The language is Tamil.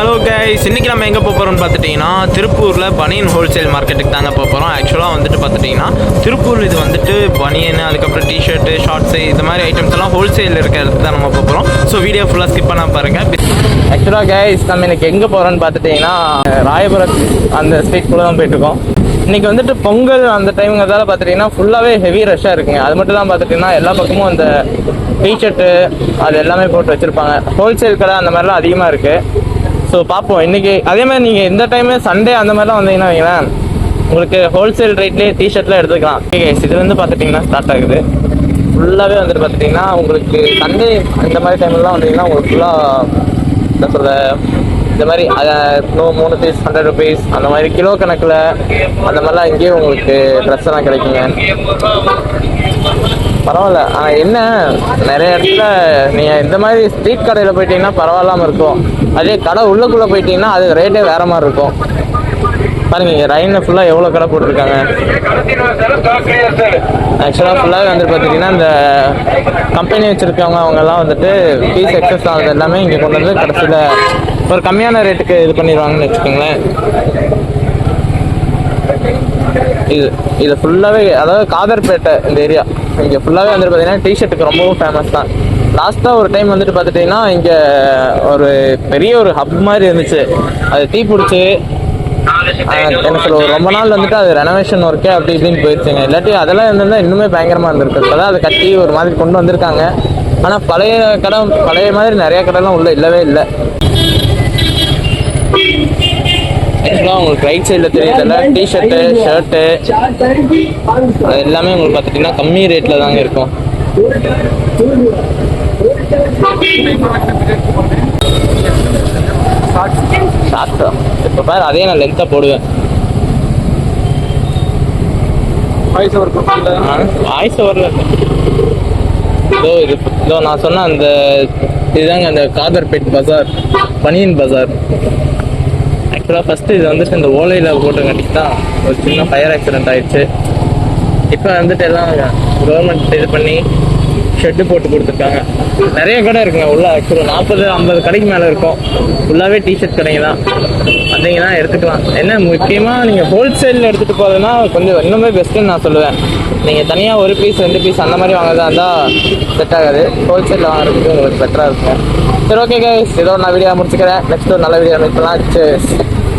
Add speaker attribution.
Speaker 1: ஹலோ கைஸ், இன்றைக்கி நம்ம எங்கே போகிறோம்னு பார்த்துட்டிங்கன்னா திருப்பூரில் பனியன் ஹோல்சேல் மார்க்கெட்டுக்கு தாங்க போகிறோம். ஆக்சுவலாக வந்துட்டு பார்த்துட்டிங்கன்னா திருப்பூர் இது வந்துட்டு பனியன், அதுக்கப்புறம் டிஷர்ட்டு, ஷார்ட்ஸு இந்த மாதிரி ஐட்டம்ஸ் எல்லாம் ஹோல்சேலில் இருக்கிறது தான் நம்ம போகிறோம். ஸோ வீடியோ ஃபுல்லாக ஸ்கிப் பண்ணால் பாருங்கள்.
Speaker 2: ஆக்சுவலாக கைஸ் நம்ம இன்றைக்கி எங்கே போகிறோன்னு பார்த்துட்டிங்கன்னா ராயபுரம் அந்த ஸ்ட்ரீட்குள்ளே தான் போயிட்டுருக்கோம். இன்றைக்கி வந்துட்டு பொங்கல் அந்த டைம்ங்கிறதால பார்த்துட்டிங்கன்னா ஃபுல்லாகவே ஹெவி ரஷ்ஷாக இருக்குங்க. அது மட்டும் தான் பார்த்துட்டிங்கன்னா எல்லா பக்கமும் அந்த டிஷர்ட்டு அது எல்லாமே போட்டு வச்சுருப்பாங்க. ஹோல்சேல் கடை அந்த மாதிரிலாம் அதிகமாக இருக்குது. ஸோ பார்ப்போம் இன்றைக்கி. அதே மாதிரி நீங்கள் எந்த டைமு சண்டே அந்த மாதிரிலாம் வந்தீங்கன்னா வைங்களேன், உங்களுக்கு ஹோல்சேல் ரேட்லேயே டிஷர்ட்லாம் எடுத்துக்கலாம். ஓகே கைஸ், இது வந்து பார்த்துட்டிங்கன்னா ஸ்டார்ட் ஆகுது. ஃபுல்லாகவே வந்துட்டு பார்த்துட்டிங்கன்னா உங்களுக்கு சண்டே இந்த மாதிரி டைம்லாம் வந்தீங்கன்னா உங்களுக்கு ஃபுல்லாக என்ன சொல்ல இந்த மாதிரி 3 பீஸ் 100 rupees அந்த மாதிரி கிலோ கணக்கில் அந்த மாதிரிலாம் இங்கேயும் உங்களுக்கு ட்ரெஸ் எல்லாம் கிடைக்குங்க. பரவாயில்ல. ஆனால் என்ன நிறைய இடத்துல நீங்கள் இந்த மாதிரி ஸ்ட்ரீட் கடையில் போயிட்டீங்கன்னா பரவாயில்லாமல் இருக்கும். அதே கடை உள்ளுக்குள்ளே போயிட்டீங்கன்னா அது ரேட்டே வேறு மாதிரி இருக்கும். பாருங்க, இங்கே ரைனில் ஃபுல்லாக எவ்வளோ கடை போட்டிருக்காங்க. ஆக்சுவலாக ஃபுல்லாகவே வந்துட்டு பார்த்திங்கன்னா இந்த கம்பெனி வச்சுருக்கவங்க அவங்கெல்லாம் வந்துட்டு ஃபீஸ் எக்ஸஸ் ஆகுது எல்லாமே இங்கே கொண்டு வந்து கடைசியில் ஒரு கம்மியான ரேட்டுக்கு இது பண்ணிடுவாங்கன்னு வச்சுக்கோங்களேன். இது ஃபுல்லாகவே அதாவது காதர்பேட்டை இந்த ஏரியா இங்கே ஃபுல்லாகவே வந்துட்டு பார்த்தீங்கன்னா டிஷர்ட்டுக்கு ரொம்பவும் ஃபேமஸ் தான். லாஸ்ட்டாக ஒரு டைம் வந்துட்டு பார்த்துட்டிங்கன்னா இங்கே ஒரு பெரிய ஒரு ஹப் மாதிரி இருந்துச்சு. அது தீ பிடிச்சி என்ன சொல்ல ரொம்ப நாள் வந்துட்டு அது ரெனோவேஷன் ஒர்க்கே அப்படி இப்படின்னு போயிடுச்சுங்க. இல்லாட்டி அதெல்லாம் இருந்திருந்தால் இன்னுமே பயங்கரமாக இருந்திருக்கு. இப்போ தான் அதை கட்டி ஒரு மாதிரி கொண்டு வந்திருக்காங்க. ஆனால் பழைய மாதிரி நிறையா கடைலாம் உள்ள இல்லவே இல்லை. ஆக்சுவலாக உங்களுக்கு ரைட் சைடில் தெரியுதுல்ல டிஷர்ட்டு, ஷர்ட்டு அது எல்லாமே உங்களுக்கு பார்த்துட்டிங்கன்னா கம்மி ரேட்டில் தாங்க இருக்கும். ஷார்ட்ஸா இப்போ பாரு, அதே நான் லென்த்தாக போடுவேன். வாய்ஸ் ஓவரில் இதோ நான் சொன்ன அந்த இதுதாங்க அந்த காதர்பேட் பஜார், பனியன் பஜார். ஆக்சுவலாக ஃபஸ்ட்டு இது வந்துட்டு இந்த ஓலையில் போட்டுங்காட்டிக்கு தான் ஒரு சின்ன ஃபயர் ஆக்சிடென்ட் ஆயிடுச்சு. இப்போ வந்துட்டு எல்லாம் கவர்மெண்ட் இது பண்ணி ஷெட்டு போட்டு கொடுத்துருக்காங்க. நிறைய கடை இருக்குங்க உள்ள. ஆக்சுவலாக 40-50 கடைக்கு மேலே இருக்கும். ஃபுல்லாகவே டிஷர்ட் கடைங்க தான். வந்தீங்கன்னா எடுத்துக்கலாம். என்ன முக்கியமாக நீங்கள் ஹோல்சேலில் எடுத்துகிட்டு போகிறதுனா கொஞ்சம் இன்னுமே பெஸ்ட்டுன்னு நான் சொல்லுவேன். நீங்கள் தனியாக 1 பீஸ் 2 பீஸ் அந்த மாதிரி வாங்குறதா இருந்தால் செட் ஆகாது. ஹோல்சேலில் வாங்குறதுக்கு உங்களுக்கு பெட்டராக இருக்கும். சரி, ஓகே கைஸ், ஏதோ நான் வீடியோ முடிச்சுக்கிறேன். நெக்ஸ்ட் ஒரு நல்ல வீடியோ மீட் பண்ணலாம்.